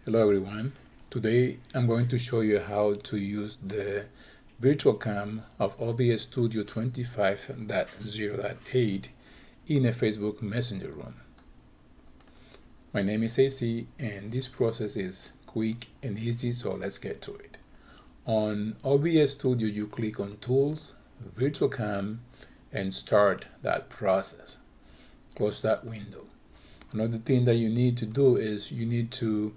Hello everyone. Today I'm going to show you how to use the VirtualCam of OBS Studio 25.0.8 in a Facebook Messenger room. My name is AC and this process is quick and easy, so let's get to it. On OBS Studio you click on Tools, VirtualCam, and start that process. Close that window. Another thing that you need to do is you need to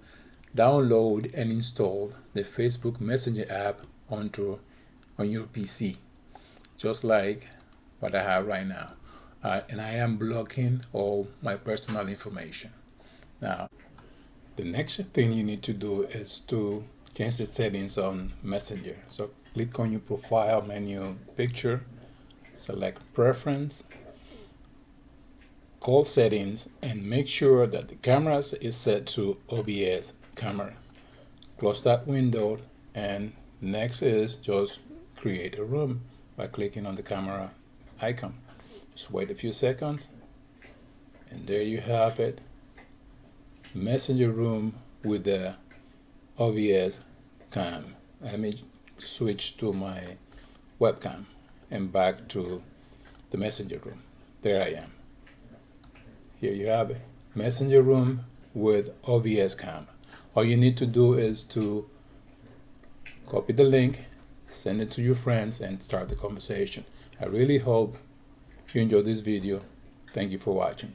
download and install the Facebook Messenger app on your PC, just like what I have right now. And I am blocking all my personal information. Now, the next thing you need to do is to change the settings on Messenger. So click on your profile menu picture, select Preference, Call Settings, and make sure that the camera is set to OBS-Camera. Close that window, and next is just create a room by clicking on the camera icon. Just wait a few seconds, and there you have it. Messenger room with the OBS cam. Let me switch to my webcam and back to the messenger room. There I am. Here you have it. Messenger room with OBS cam. All you need to do is to copy the link, send it to your friends, and start the conversation. I really hope you enjoyed this video. Thank you for watching.